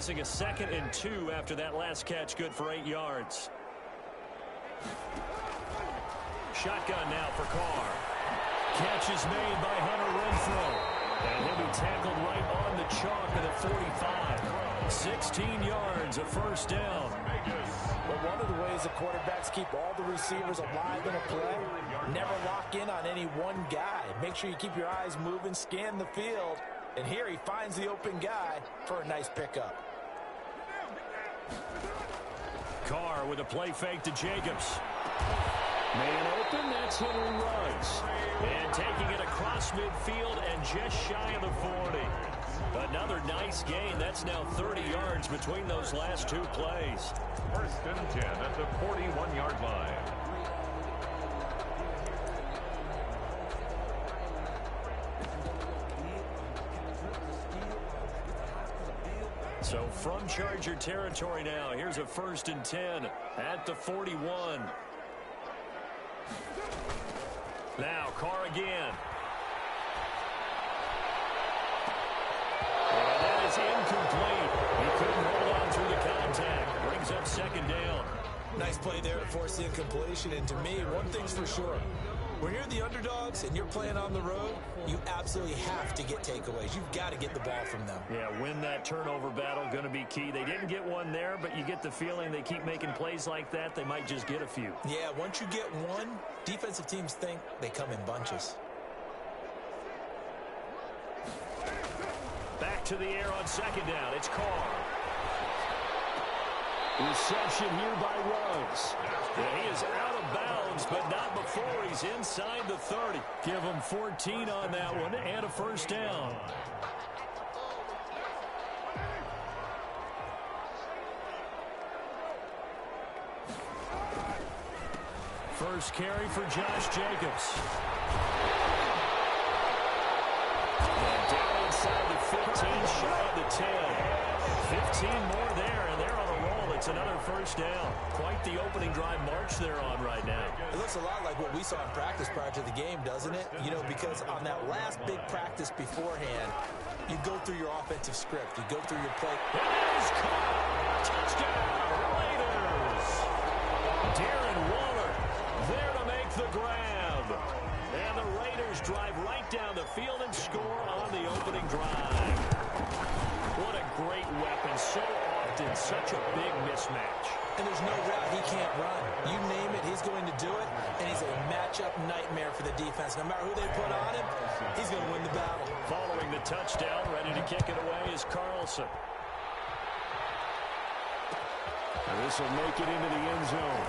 facing a 2nd and 2 after that last catch, good for 8 yards. Shotgun now for Carr. Catch is made by Hunter Renfrow. And he'll be tackled right on the chalk of the 45. 16 yards, a first down. Well, one of the ways the quarterbacks keep all the receivers alive in a play, never lock in on any one guy. Make sure you keep your eyes moving, scan the field. And here he finds the open guy for a nice pickup. Carr with a play fake to Jacobs. Man open, that's Henry Ruggs. And taking it across midfield and just shy of the 40. Another nice gain. That's now 30 yards between those last 2 plays. 1st and 10 at the 41-yard line. So from Charger territory now, here's a 1st and 10 at the 41. Now Carr again. And that is incomplete. He couldn't hold on through the contact. Brings up 2nd down. Nice play there to force the incompletion. And to me, one thing's for sure. When you're the underdogs and you're playing on the road, you absolutely have to get takeaways. You've got to get the ball from them. Yeah, win that turnover battle, going to be key. They didn't get one there, but you get the feeling they keep making plays like that, they might just get a few. Yeah, once you get one, defensive teams think they come in bunches. Back to the air on 2nd down. It's Carr. Reception here by Ruggs. Yeah, he is out of bounds, but not before he's inside the 30. Give him 14 on that one and a first down. First carry for Josh Jacobs. And down inside the 15, shy of the 10. 15 more there, and they're on a roll. It's another first down. Quite the opening drive march they're on right now. It looks a lot like what we saw in practice prior to the game, doesn't it? You know, because on that last big practice beforehand, you go through your offensive script. You go through your play. It is caught. Touchdown, Raiders. Darren Waller there to make the grab. And the Raiders drive right down the field and score on the opening drive. What a great weapon. So often, such a big mismatch. And there's no route he can't run. You name it, he's going to do it. And he's a matchup nightmare for the defense. No matter who they put on him, he's going to win the battle. Following the touchdown, ready to kick it away is Carlson. And this will make it into the end zone.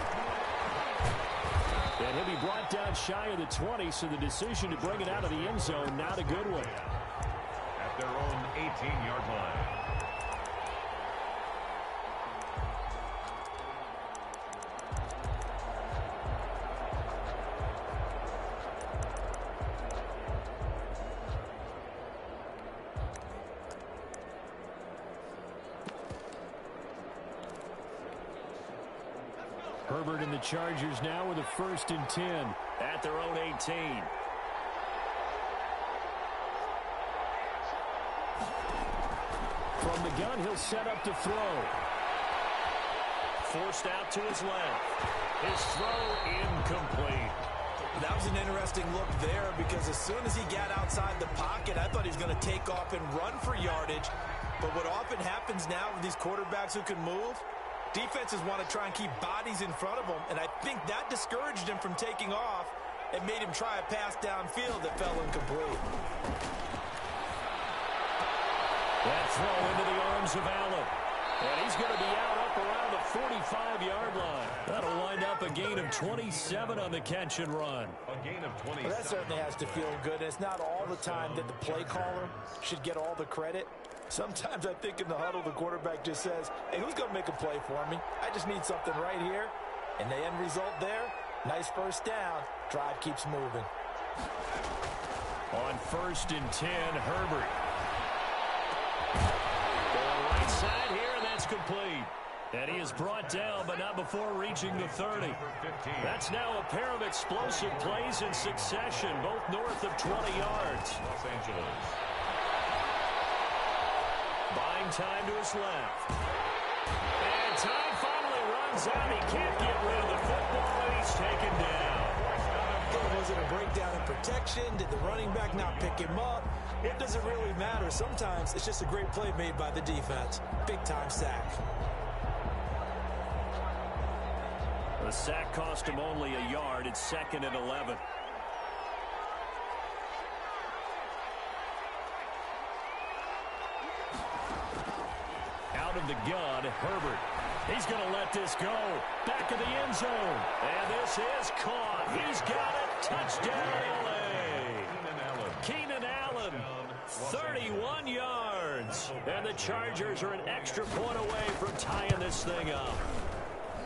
And he'll be brought down shy of the 20, so the decision to bring it out of the end zone, not a good one. At their own 18-yard line. Herbert and the Chargers now with a 1st and 10 at their own 18. From the gun, he'll set up to throw. Forced out to his left. His throw incomplete. That was an interesting look there because as soon as he got outside the pocket, I thought he was going to take off and run for yardage. But what often happens now with these quarterbacks who can move, defenses want to try and keep bodies in front of them, and I think that discouraged him from taking off and made him try a pass downfield that fell incomplete. That throw into the arms of Allen. And he's going to be out up around the 45-yard line. That'll wind up a gain of 27 on the catch and run. A gain of 27. Well, that certainly has to feel good. It's not all the time that the play caller should get all the credit. Sometimes I think in the huddle, the quarterback just says, hey, who's going to make a play for me? I just need something right here. And the end result there, nice first down. Drive keeps moving. On 1st and 10, Herbert. Right side here, and that's complete. And he is brought down, but not before reaching the 30. That's now a pair of explosive plays in succession, both north of 20 yards. Los Angeles. Buying time to his left. And time finally runs out. He can't get rid of the football, and he's taken down. Was it a breakdown in protection? Did the running back not pick him up? It doesn't really matter. Sometimes it's just a great play made by the defense. Big-time sack. The sack cost him only a yard. It's 2nd and 11. Out of the gun, Herbert. He's going to let this go. Back of the end zone. And this is caught. He's got it. Touchdown, L.A. Keenan Allen, 31 yards. And the Chargers are an extra point away from tying this thing up.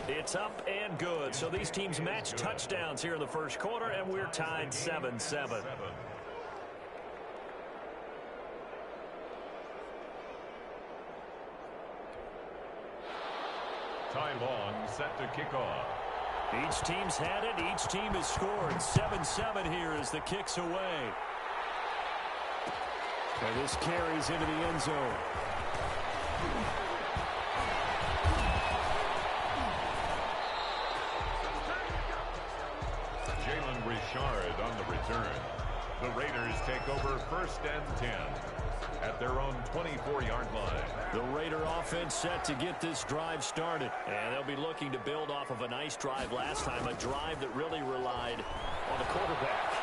It's up and good. So these teams match touchdowns here in the first quarter, and we're tied 7-7. Ty Long set to kick off. Each team's had it. Each team has scored. 7-7 here as the kick's away. And this carries into the end zone. Jalen Richard on the return. The Raiders take over 1st and 10 at their own 24-yard line. The Raider offense set to get this drive started. And they'll be looking to build off of a nice drive last time, a drive that really relied on the quarterback.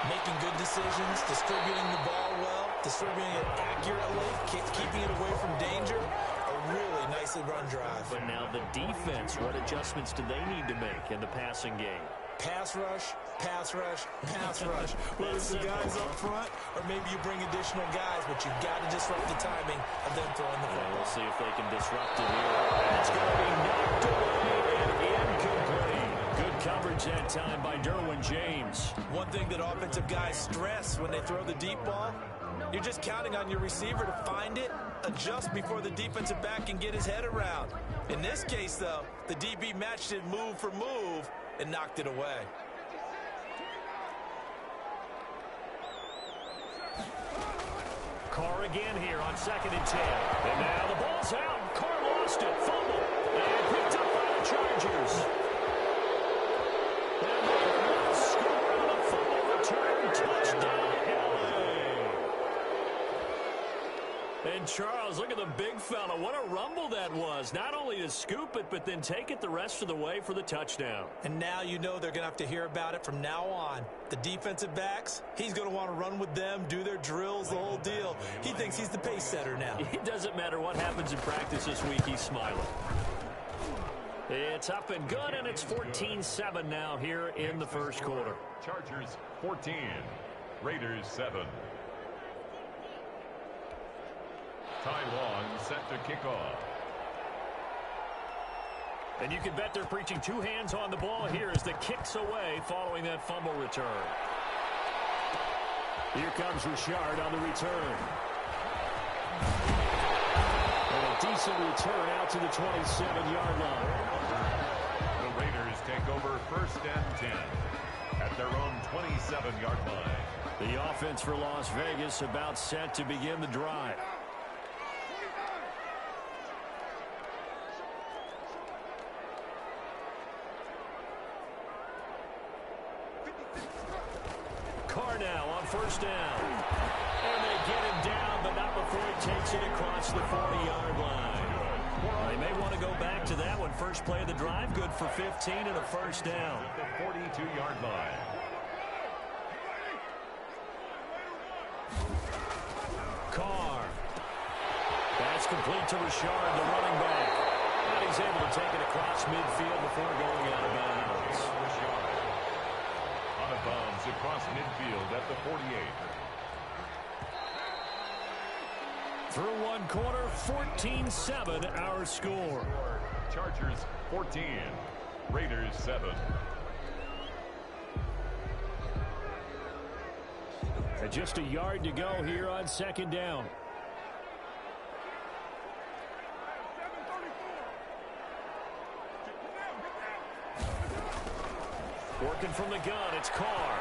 Making good decisions, distributing the ball well, distributing it accurately, keeping it away from danger. A really nicely run drive. But now the defense, what adjustments do they need to make in the passing game? Pass rush, pass rush, pass rush. Whether it's the guys up front or maybe you bring additional guys, but you've got to disrupt the timing of them throwing the football. We'll see if they can disrupt it here. It's going to be knocked away and incomplete. Good coverage that time by Derwin James. One thing that offensive guys stress when they throw the deep ball, you're just counting on your receiver to find it, adjust before the defensive back can get his head around. In this case, though, the DB matched it move for move and knocked it away. Carr again here on 2nd and 10. And now the ball's out. Carr lost it. Fumble. And picked up by the Chargers. And they score on a fumble return. Touchdown, L.A. And Charles, look at the big fella. What a rumble that was. Not only to scoop it, but then take it the rest of the way for the touchdown. And now you know they're going to have to hear about it from now on. The defensive backs, he's going to want to run with them, do their drills, the whole deal. He thinks he's the pace setter now. It doesn't matter what happens in practice this week, he's smiling. It's up and good, and it's 14-7 now here in the first quarter. Chargers 14, Raiders 7. Ty Long set to kick off. And you can bet they're preaching two hands on the ball here as the kick's away following that fumble return. Here comes Richard on the return. And a decent return out to the 27-yard line. The Raiders take over 1st and 10 at their own 27-yard line. The offense for Las Vegas about set to begin the drive. Carr now on 1st down. And they get him down, but not before he takes it across the 40-yard line. They may want to go back to that one. First play of the drive, good for 15 and a 1st down. At the 42-yard line. Carr. That's complete to Richard, the running back. And he's able to take it across midfield before going out of bounds. Out of bounds across midfield at the 48. Through one quarter, 14-7 our score. Chargers 14, Raiders 7. And just a yard to go here on 2nd down. Working from the gun, it's Carr.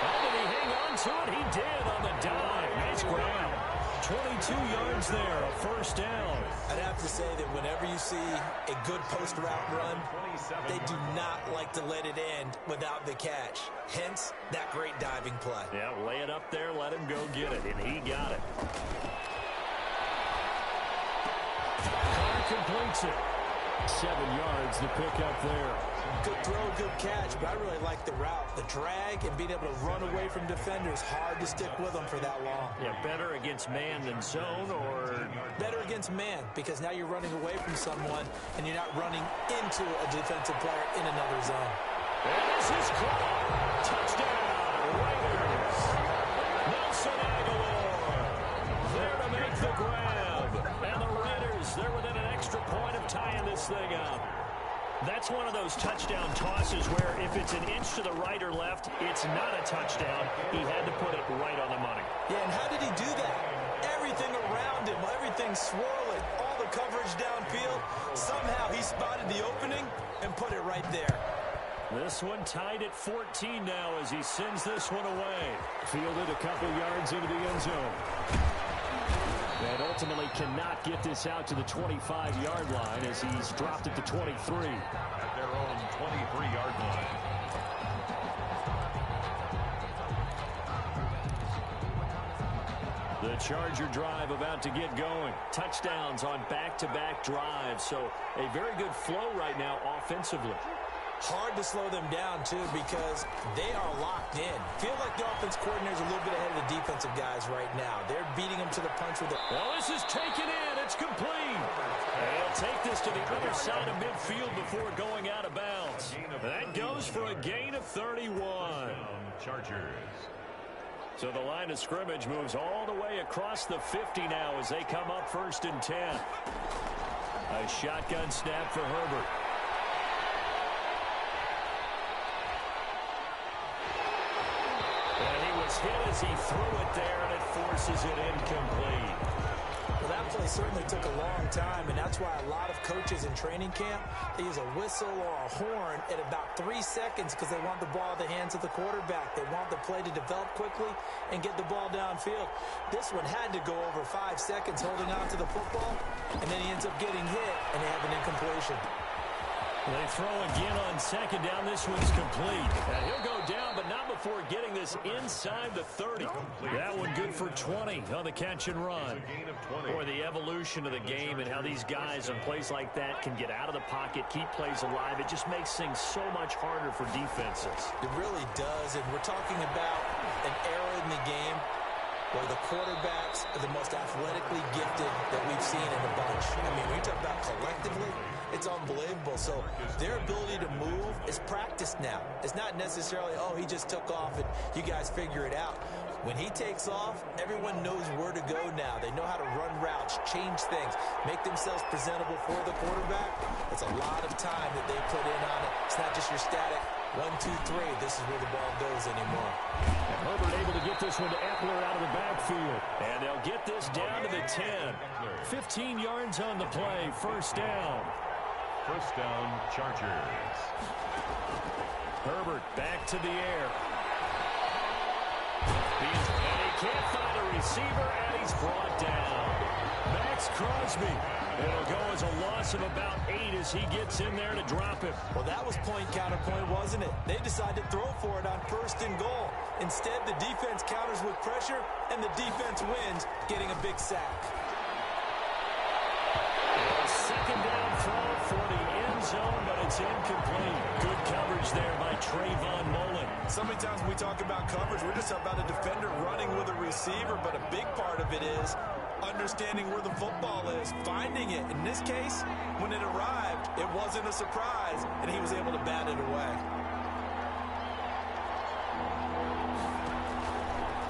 Oh, did he hang on to it? He did on the dive. Nice ground. 22 yards there, a first down. I'd have to say that whenever you see a good post route run, they do not like to let it end without the catch. Hence, that great diving play. Yeah, lay it up there, let him go get it, and he got it. Carr completes it. 7 yards to pick up there. Good throw, good catch, but I really like the route. The drag and being able to run away from defenders, hard to stick with them for that long. Yeah, better against man than zone, or? Better against man, because now you're running away from someone and you're not running into a defensive player in another zone. And this is caught. Touchdown, Raiders. Nelson Aguilar there to make the grab. And the Raiders, they're within an extra point of tying this thing up. That's one of those touchdown tosses where if it's an inch to the right or left, it's not a touchdown. He had to put it right on the money. Yeah, and how did he do that? Everything around him, everything swirling, all the coverage downfield. Somehow he spotted the opening and put it right there. This one tied at 14 now as he sends this one away. Fielded a couple yards into the end zone. And ultimately cannot get this out to the 25-yard line as he's dropped it to 23. At their own 23-yard line. The Charger drive about to get going. Touchdowns on back-to-back drives. So a very good flow right now offensively. Hard to slow them down, too, because they are locked in. Feel like the offense coordinator's a little bit ahead of the defensive guys right now. They're beating them to the punch with it. Well, this is taken in. It's complete. And he'll take this to the other side of midfield before going out of bounds. That goes for a gain of 31. Chargers. So the line of scrimmage moves all the way across the 50 now as they come up 1st and 10. A shotgun snap for Herbert. And he was hit as he threw it there, and it forces it incomplete. Well, that play certainly took a long time, and that's why a lot of coaches in training camp, they use a whistle or a horn at about 3 seconds because they want the ball in the hands of the quarterback. They want the play to develop quickly and get the ball downfield. This one had to go over 5 seconds holding on to the football, and then he ends up getting hit, and they have an incompletion. They throw again on 2nd down. This one's complete. And he'll go down, but not before getting this inside the 30. That one good for 20 on the catch and run. Boy, the evolution of the game and how these guys in plays like that can get out of the pocket, keep plays alive. It just makes things so much harder for defenses. It really does, and we're talking about an era in the game where the quarterbacks are the most athletically gifted that we've seen in a bunch. I mean, when you talk about collectively, it's unbelievable. So their ability to move is practiced now. It's not necessarily, oh, he just took off and you guys figure it out. When he takes off, everyone knows where to go now. They know how to run routes, change things, make themselves presentable for the quarterback. It's a lot of time that they put in on it. It's not just your static 1, 2, 3. This is where the ball goes anymore. And Herbert able to get this one to Eckler out of the backfield. And they'll get this down to the 10. 15 yards on the play. 1st down. 1st down, Chargers. Herbert back to the air. And he can't find a receiver, and he's brought down. Max Crosby. It'll go as a loss of about 8 as he gets in there to drop it. Well, that was point counterpoint, wasn't it? They decided to throw for it on 1st and goal. Instead, the defense counters with pressure, and the defense wins, getting a big sack. A 2nd down throw for the end zone, but it's incomplete. Good coverage there by Trayvon Mullen. So many times when we talk about coverage, we're just about a defender running with a receiver, but a big part of it is understanding where the football is, finding it. In this case, when it arrived, it wasn't a surprise, and he was able to bat it away.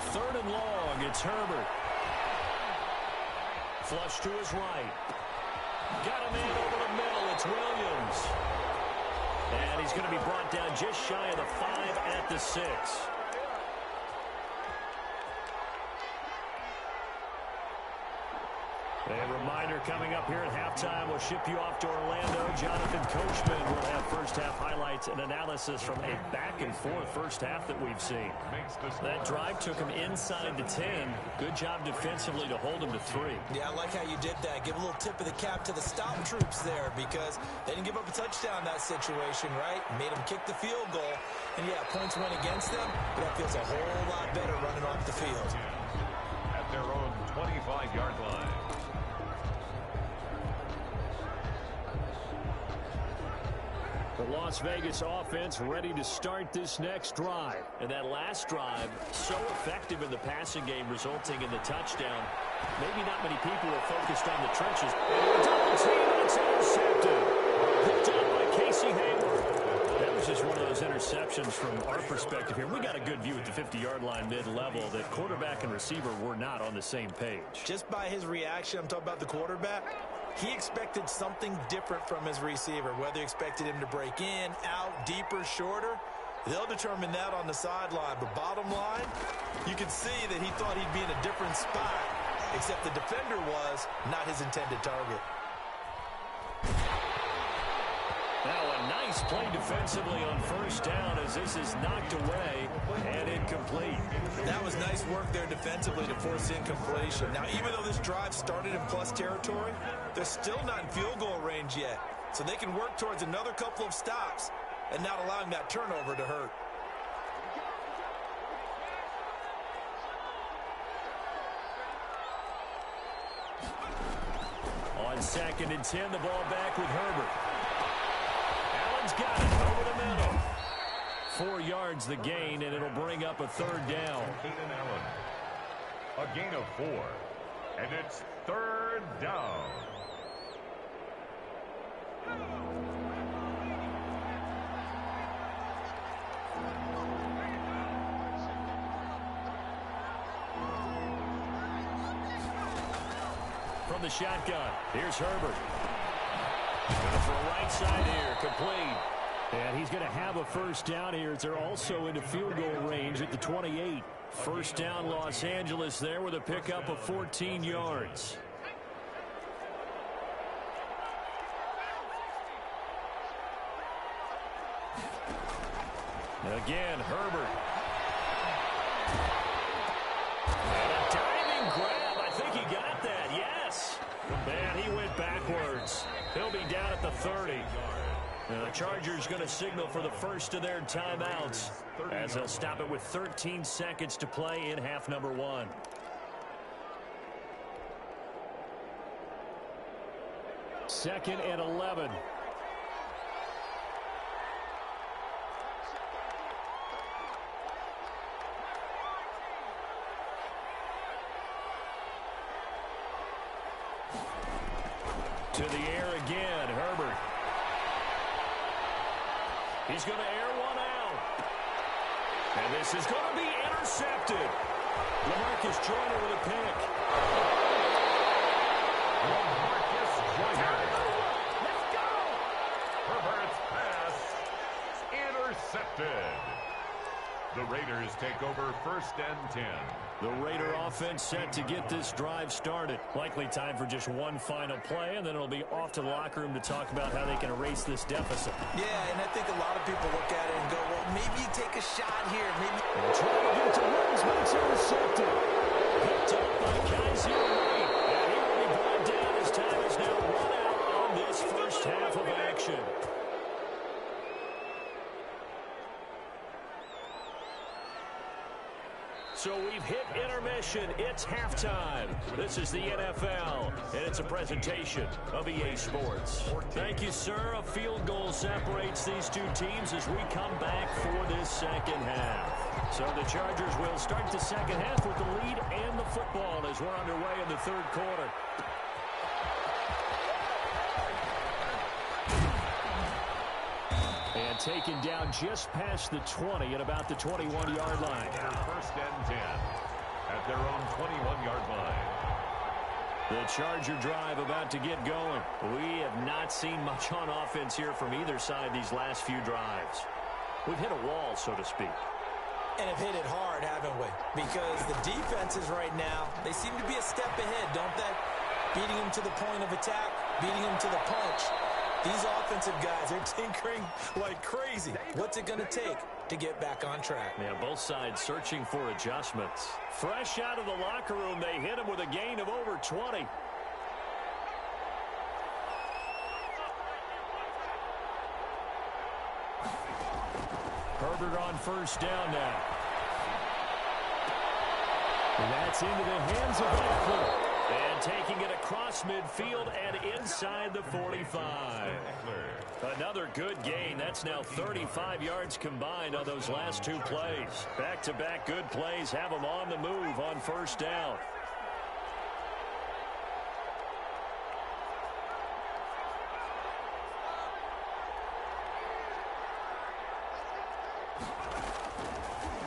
3rd and long, it's Herbert. Flush to his right. Got a man over the middle, it's Williams. And he's going to be brought down just shy of the 5 at the 6. A reminder there coming up here at halftime. We'll ship you off to Orlando. Jonathan Coachman will have first-half highlights and analysis from a back-and-forth first half that we've seen. That drive took him inside the 10. Good job defensively to hold him to 3. Yeah, I like how you did that. Give a little tip of the cap to the stop troops there because they didn't give up a touchdown in that situation, right? Made them kick the field goal. And, yeah, points went against them, but that feels a whole lot better running off the field. At their own 25-yard line. The Las Vegas offense ready to start this next drive. And that last drive, so effective in the passing game, resulting in the touchdown. Maybe not many people were focused on the trenches. And double team, it's intercepted. Picked up by Casey Hayward. That was just one of those interceptions from our perspective here. We got a good view at the 50-yard line mid-level that quarterback and receiver were not on the same page. Just by his reaction, I'm talking about the quarterback, he expected something different from his receiver, whether he expected him to break in, out, deeper, shorter. They'll determine that on the sideline. But bottom line, you can see that he thought he'd be in a different spot, except the defender was not his intended target. Now a nice play defensively on first down as this is knocked away and incomplete. That was nice work there defensively to force incompletion. Now, even though this drive started in plus territory, they're still not in field goal range yet. So they can work towards another couple of stops and not allowing that turnover to hurt. On 2nd and 10, the ball back with Herbert. Allen's got it over the middle. 4 yards the gain, and it'll bring up a 3rd down. Keenan Allen. A gain of 4. And it's 3rd down. From the shotgun, here's Herbert. Going for a right side here, complete. And he's going to have a first down here. They're also into field goal range at the 28. First down, Los Angeles there with a pickup of 14 yards. Again, Herbert. And a diving grab. I think he got that, yes. And he went backwards. He'll be down at the 30. And the Chargers going to signal for the first of their timeouts as they'll stop it with 13 seconds to play in half number 1. Second and 11. To the air again, Herbert. He's going to air one out. And this is going to be intercepted. LaMarcus Joyner with a pick. LaMarcus Joyner. Let's go! Herbert's pass intercepted. The Raiders take over 1st and 10. The Raider offense set to get this drive started. Likely time for just one final play, and then it'll be off to the locker room to talk about how they can erase this deficit. Yeah, and I think a lot of people look at it and go, well, maybe you take a shot here. Maybe. And trying to get to Williams, but it's intercepted. Picked up by Kaiser White. And he will be brought down as time is now run out on this first half of action. So we've hit intermission. It's halftime. This is the NFL, and it's a presentation of EA Sports. Thank you, sir. A field goal separates these two teams as we come back for this second half. So the Chargers will start the second half with the lead and the football as we're underway in the 3rd quarter. And taken down just past the 20 at about the 21-yard line. 1st and 10 at their own 21-yard line. The Charger drive about to get going. We have not seen much on offense here from either side these last few drives. We've hit a wall, so to speak. And have hit it hard, haven't we? Because the defenses right now, they seem to be a step ahead, don't they? beating him to the point of attack, beating him to the punch. These offensive guys, they're tinkering like crazy. What's it going to take to get back on track? Yeah, both sides searching for adjustments. Fresh out of the locker room, they hit him with a gain of over 20. Herbert on first down now. And that's into the hands of Eckler. And taking it across midfield and inside the 45. Another good gain. That's now 35 yards combined on those last two plays. Back-to-back good plays have them on the move on first down.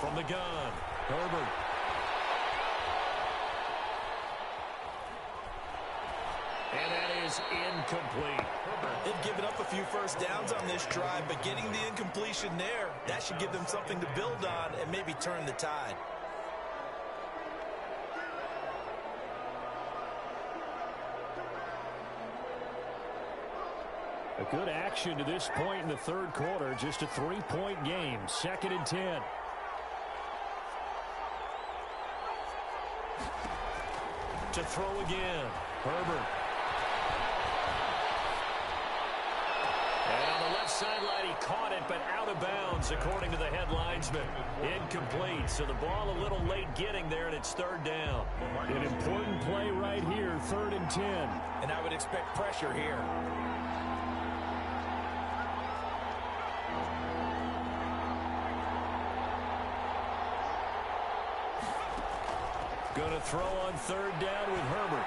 From the gun, Herbert. And that is incomplete. They've given up a few first downs on this drive, but getting the incompletion there, that should give them something to build on and maybe turn the tide. A good action to this point in the third quarter. Just a 3-point game. 2nd and 10. To throw again. Herbert. And on the left sideline, he caught it, but out of bounds, according to the head linesman. Incomplete, so the ball a little late getting there, and it's 3rd down. An important play right here, 3rd and 10. And I would expect pressure here. Going to throw on 3rd down with Herbert.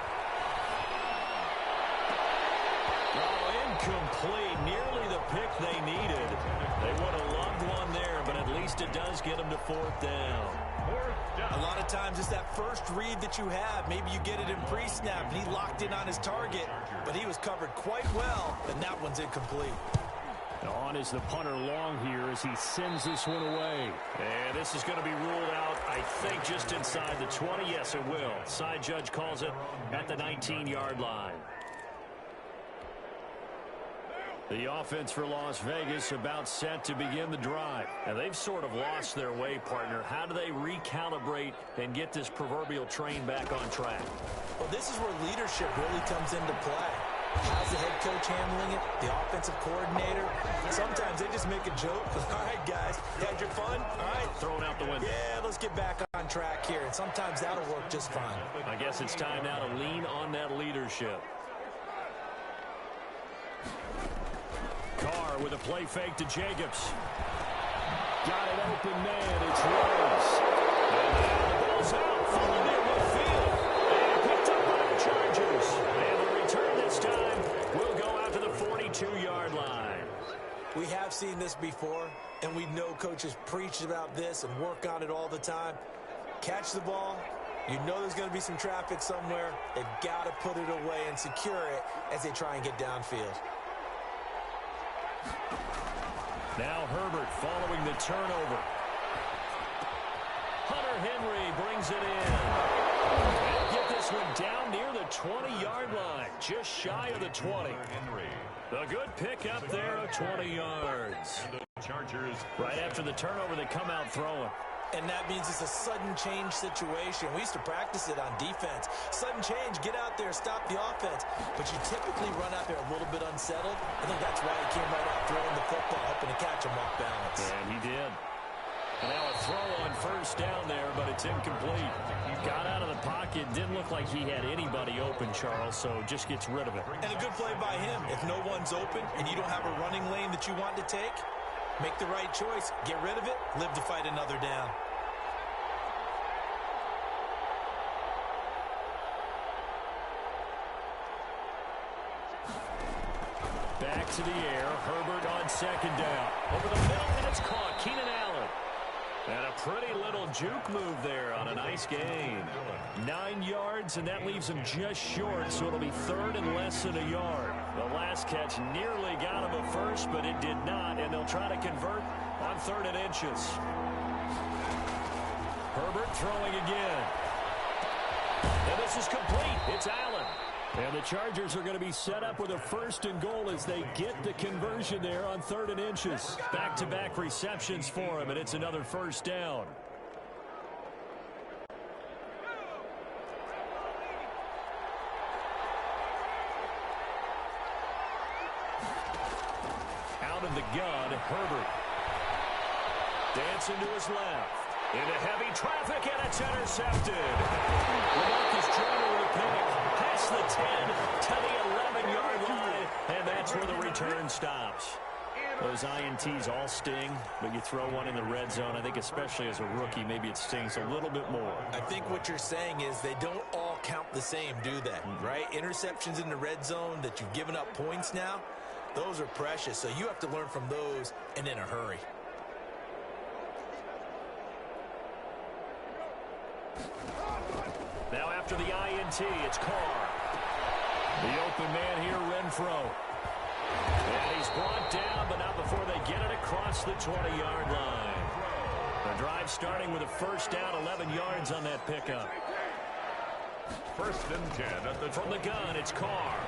Oh, incomplete. Nearly the pick they needed. They would have loved one there, but at least it does get them to 4th down. A lot of times it's that first read that you have. Maybe you get it in pre-snap, and he locked in on his target, but he was covered quite well, and that one's incomplete. On is the punter long here as he sends this one away. And this is going to be ruled out, I think, just inside the 20. Yes, it will. Side judge calls it at the 19-yard line. The offense for Las Vegas about set to begin the drive. And they've sort of lost their way, partner. How do they recalibrate and get this proverbial train back on track? Well, this is where leadership really comes into play. How's the head coach handling it? The offensive coordinator? Sometimes they just make a joke. All right, guys, you had your fun? All right. Thrown out the window. Yeah, let's get back on track here. And sometimes that'll work just fine. I guess it's time now to lean on that leadership. Carr with a play fake to Jacobs. Got it open, man. It's Rose. And the ball's out from the middle of the field. And picked up by the Chargers. And the return this time will go out to the 42-yard line. We have seen this before, and we know coaches preach about this and work on it all the time. Catch the ball. You know there's going to be some traffic somewhere. They've got to put it away and secure it as they try and get downfield. Now Herbert following the turnover. Hunter Henry brings it in. And get this one down near the 20-yard line, just shy of the 20. A good pick up there of 20 yards. Chargers. Right after the turnover, they come out throwing. And that means it's a sudden change situation. We used to practice it on defense. Sudden change, get out there, stop the offense. But you typically run out there a little bit unsettled. I think that's why he came right out throwing the football, hoping to catch him off balance. And he did. And now a throw on first down there, but it's incomplete. Got out of the pocket, didn't look like he had anybody open, Charles, so just gets rid of it. And a good play by him. If no one's open and you don't have a running lane that you want to take, make the right choice. Get rid of it. Live to fight another down. Back to the air. Herbert on second down. Over the middle, and it's caught. Keenan Allen. And a pretty little juke move there on a nice gain. 9 yards, and that leaves him just short, so it'll be third and less than a yard. The last catch nearly got him a first, but it did not, and they'll try to convert on 3rd and inches. Herbert throwing again. And this is complete. It's Allen. And the Chargers are going to be set up with a 1st and goal as they get the conversion there on 3rd and inches. Back-to-back receptions for him, and it's another 1st down. Out of the gun, Herbert. Dancing to his left. Into heavy traffic, and it's intercepted. LaMarcus Joyner with a pick. Past the 10 to the 11-yard line, and that's where the return stops. Those INTs all sting, but you throw one in the red zone. I think especially as a rookie, maybe it stings a little bit more. I think what you're saying is they don't all count the same, do they? Right? Interceptions in the red zone that you've given up points now, those are precious. So you have to learn from those and in a hurry. Now after the INT, it's Carr. The open man here, Renfro. And he's brought down, but not before they get it across the 20-yard line. The drive starting with a 1st down, 11 yards on that pickup. 1st and 10 at the From the gun, it's Carr.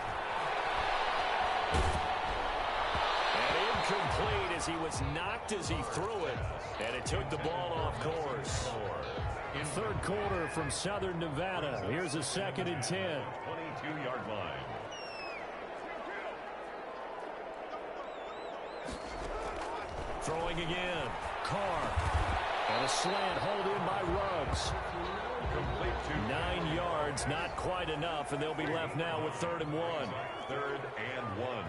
And incomplete as he was knocked as he threw it. And it took the ball off course. In 3rd quarter from Southern Nevada. Here's a 2nd and 10. 22-yard line. Throwing again. Carr. And a slant hold in by Ruggs. Complete to 9 yards, not quite enough, and they'll be left now with 3rd and 1. 3rd and 1.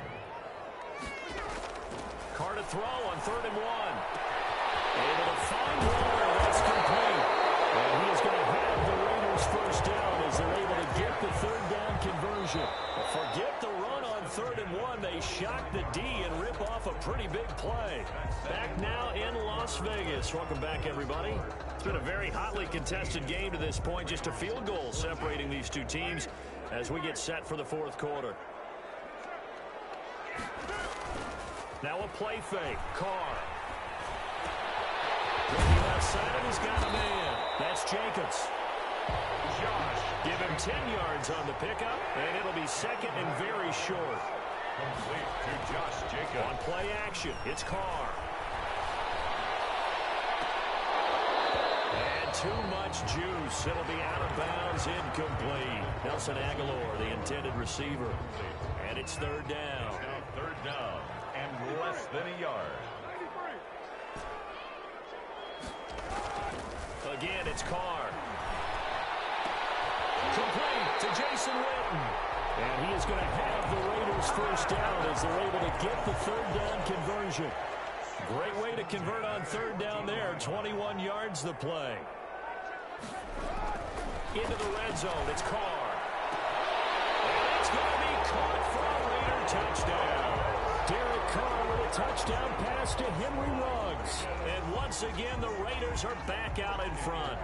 Carr to throw on 3rd and 1. Able to find Waller. That's complete. And he is going to have the Raiders 1st down as they're able to get the 3rd down conversion. Forget the run on 3rd and 1. They shock the D and rip off a pretty big play. Back now in Las Vegas. Welcome back, everybody. It's been a very hotly contested game to this point. Just a field goal separating these two teams as we get set for the 4th quarter. Now a play fake. Carr. Looking outside, and he's got a man. That's Jacobs. Josh, give him 10 yards on the pickup, and it'll be 2nd and very short. Complete to Josh Jacobs. On play action, it's Carr. And too much juice. It'll be out of bounds, incomplete. Nelson Aguilar, the intended receiver. And it's 3rd down. Now 3rd down and less than a yard. Again, it's Carr. Complete to Jason Witten. And he is going to have the Raiders 1st down as they're able to get the 3rd down conversion. Great way to convert on 3rd down there. 21 yards the play. Into the red zone. It's Carr. And it's going to be caught for a Raider touchdown. Derek Carr with a touchdown pass to Henry Ruggs. And once again, the Raiders are back out in front.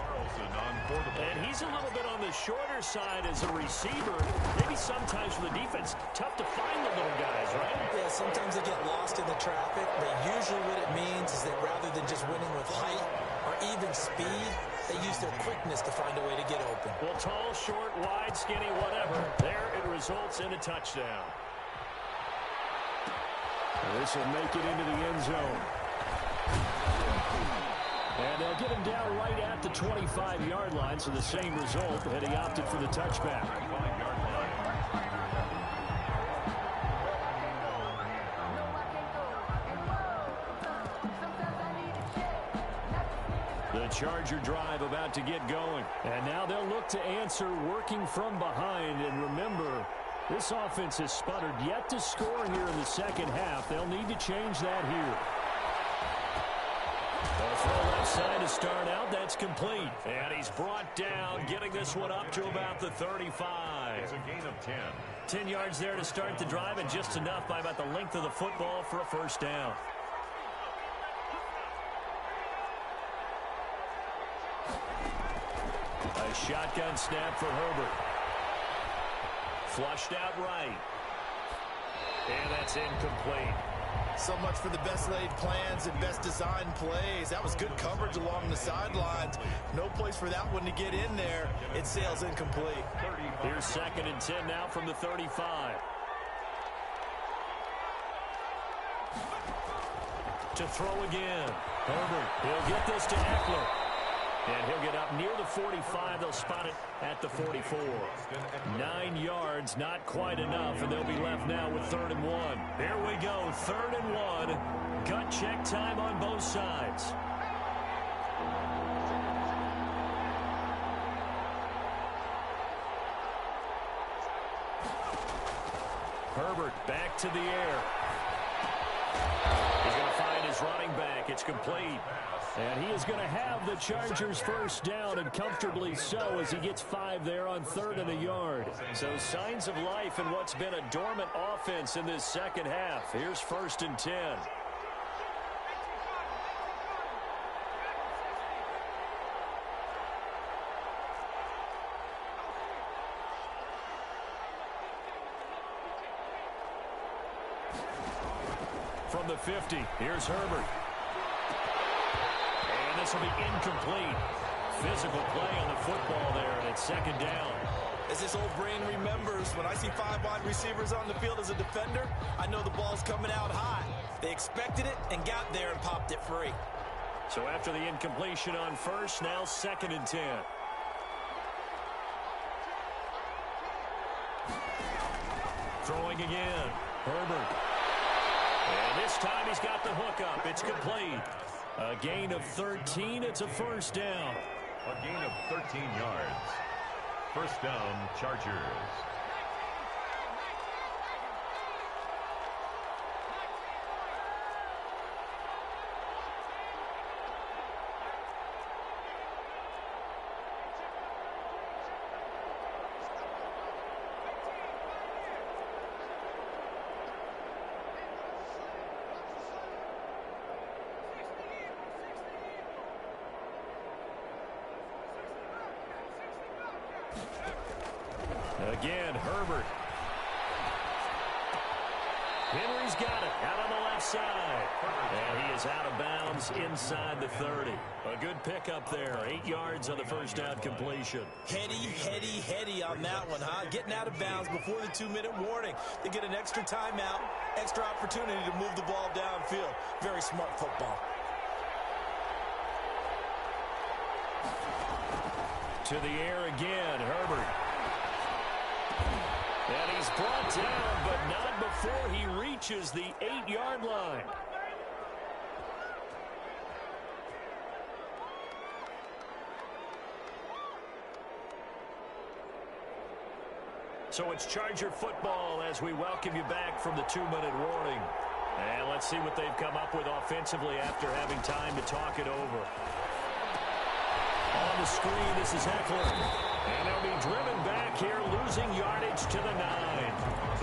And he's a little bit on the shorter side as a receiver. Maybe sometimes for the defense, tough to find the little guys, right? Yeah, sometimes they get lost in the traffic, but usually what it means is that rather than just winning with height or even speed, they use their quickness to find a way to get open. Well, tall, short, wide, skinny, whatever. There it results in a touchdown. This will make it into the end zone. And they'll get him down right at the 25-yard line, so the same result, had he opted for the touchback. 25-yard line. The Charger drive about to get going. And now they'll look to answer working from behind. And remember, this offense has sputtered yet to score here in the 2nd half. They'll need to change that here. They'll throw left side to start out. That's complete. And he's brought down, getting this one up to about the 35. It's a gain of 10. 10 yards there to start the drive, and just enough by about the length of the football for a 1st down. A shotgun snap for Herbert. Flushed out right. And that's incomplete. So much for the best laid plans and best designed plays. That was good coverage along the sidelines. No place for that one to get in there. It sails incomplete. Here's 2nd and 10 now from the 35. To throw again. Herbert, he'll get this to Eckler. And he'll get up near the 45. They'll spot it at the 44. 9 yards, not quite enough, and they'll be left now with 3rd and 1. Here we go, 3rd and 1. Gut check time on both sides. Herbert back to the air. He's going to find his running back. It's complete. And he is going to have the Chargers first down, and comfortably so, as he gets 5 there on 3rd and a yard. So signs of life in what's been a dormant offense in this second half. Here's 1st and 10. From the 50, here's Herbert. And this will be incomplete. Physical play on the football there, and it's 2nd down. As this old brain remembers, when I see 5 wide receivers on the field as a defender, I know the ball's coming out high. They expected it and got there and popped it free. So after the incompletion on 1st, now 2nd and 10. Throwing again. Herbert. And this time he's got the hook up. It's complete. A gain of 13. It's a 1st down. A gain of 13 yards. 1st down, Chargers. Again, Herbert. Henry's got it out on the left side. And he is out of bounds inside the 30. A good pickup there. 8 yards on the 1st down completion. Heady on that one, huh? Getting out of bounds before the 2-minute warning. They get an extra timeout, extra opportunity to move the ball downfield. Very smart football. To the air again, Herbert. And he's brought down, but not before he reaches the 8-yard line. So it's Charger football as we welcome you back from the 2-minute warning. And let's see what they've come up with offensively after having time to talk it over. On the screen, this is Eckler. And they'll be driven back here, losing yardage to the 9.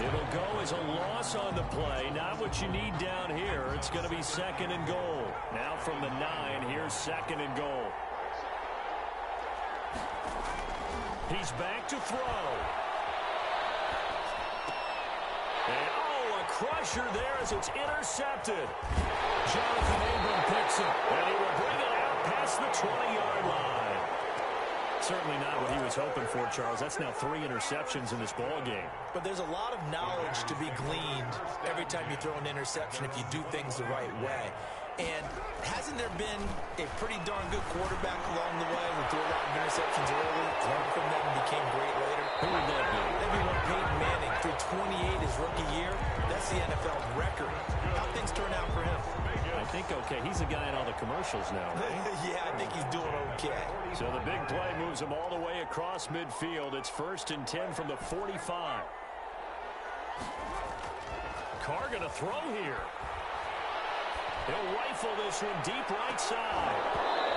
It'll go as a loss on the play. Not what you need down here. It's going to be 2nd and goal. Now from the 9, here's 2nd and goal. He's back to throw. And, a crusher there as it's intercepted. Jonathan Abram picks it, and he will bring it out past the 20-yard line. Certainly not what he was hoping for, Charles. That's now 3 interceptions in this ball game. But there's a lot of knowledge to be gleaned every time you throw an interception if you do things the right way. And hasn't there been a pretty darn good quarterback along the way who threw a lot of interceptions early, learned from them, and became great later? Who would that be? That'd be one Peyton Manning threw 28 his rookie year. That's the NFL record. How things turn out for him? I think okay. He's a guy in all the commercials now, right? Yeah, I think he's doing okay. So the big play moves him all the way across midfield. It's 1st and 10 from the 45. Carr going to throw here. He'll rifle this one deep right side.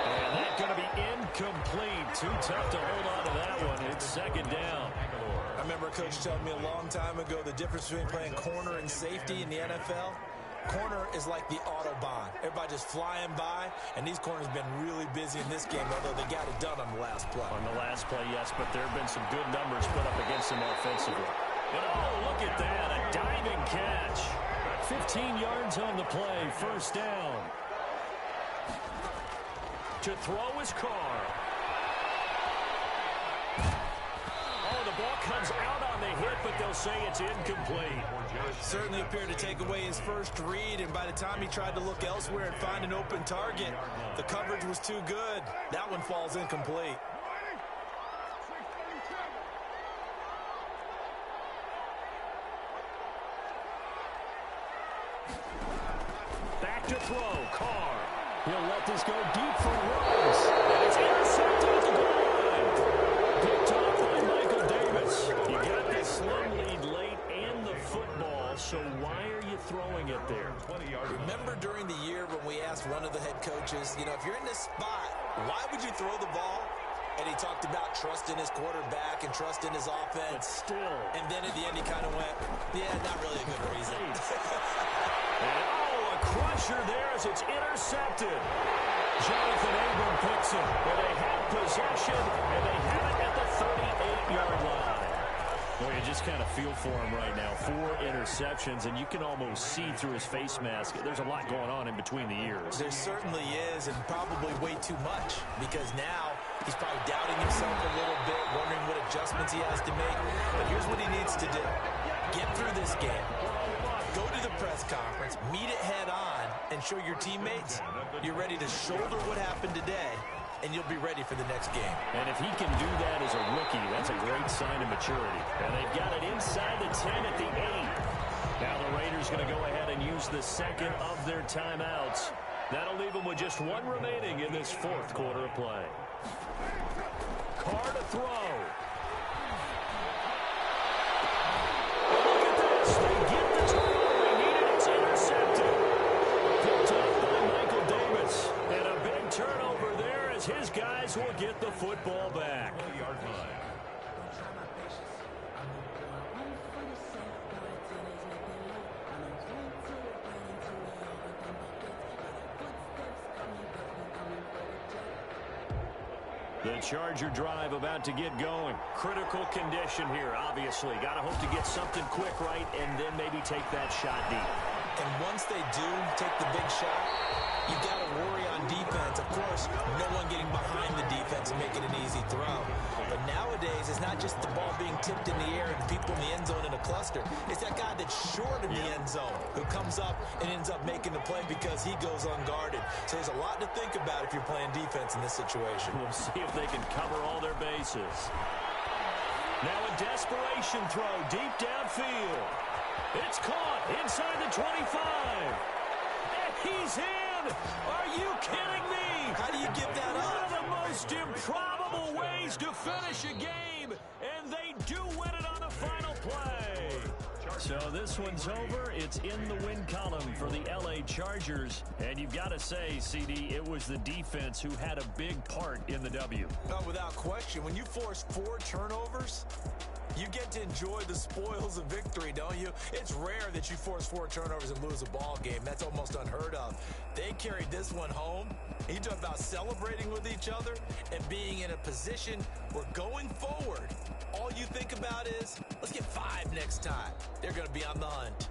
And that's going to be incomplete. Too tough to hold on to that one. It's 2nd down. I remember a coach telling me a long time ago the difference between playing corner and safety in the NFL. Corner is like the Autobahn. Everybody just flying by, and these corners have been really busy in this game, although they got it done on the last play. On the last play, yes, but there have been some good numbers put up against them offensively. And oh, look at that, a diving catch. 15 yards on the play, first down. To throw is Carr. Oh, the ball comes out on the hit, but they'll say it's incomplete. Certainly appeared to take away his first read, and by the time he tried to look elsewhere and find an open target, the coverage was too good. That one falls incomplete. Back to throw, Carr. He'll let this go deep for Rose. And it's intercepted at the goal line. Picked off by Michael Davis. You got this slim lead late and the football, so why are you throwing it there? Remember during the year when we asked one of the head coaches, if you're in this spot, why would you throw the ball? And he talked about trust in his quarterback and trust in his offense. But still. And then at the end he kind of went, yeah, not really a good reason. And, a crusher there as it's intercepted. Jonathan Abram picks it. And they have possession, and they have it at the 38-yard line. Boy, you just kind of feel for him right now. 4 interceptions, and you can almost see through his face mask. There's a lot going on in between the ears. There certainly is, and probably way too much, because now he's probably doubting himself a little bit, wondering what adjustments he has to make. But here's what he needs to do. Get through this game. Go to the press conference, meet it head on, and show your teammates you're ready to shoulder what happened today, and you'll be ready for the next game. And if he can do that as a rookie, that's a great sign of maturity. And they've got it inside the 10 at the 8. Now the Raiders going to go ahead and use the second of their timeouts. That'll leave them with just 1 remaining in this fourth quarter of play. Carr to throw. Look at this. They get the turnover they needed. It's intercepted. Picked up by Michael Davis. And a big turnover there as his guys will get the football back. The Charger drive about to get going. Critical condition here, obviously. Got to hope to get something quick right and then maybe take that shot deep. And once they do take the big shot, you got to worry on defense. Of course, no one getting behind the defense and making an easy throw. But nowadays, it's not just the ball being tipped in the air and people in the end zone in a cluster. It's that guy that's short in the end zone who comes up and ends up making the play because he goes unguarded. So there's a lot to think about if you're playing defense in this situation. We'll see if they can cover all their bases. Now a desperation throw deep downfield. It's caught inside the 25. And he's in. Are you kidding me? How do you give that up? One of the most improbable ways to finish a game, and they do win it on the final play. So this one's over. It's in the win column for the LA Chargers. And you've got to say, CD, it was the defense who had a big part in the W. Oh, without question. When you force 4 turnovers, you get to enjoy the spoils of victory, don't you? It's rare that you force 4 turnovers and lose a ball game. That's almost unheard of. They carried this one home. You talk about celebrating with each other and being in a position where going forward, all you think about is, let's get 5 next time. They're going to be on the hunt.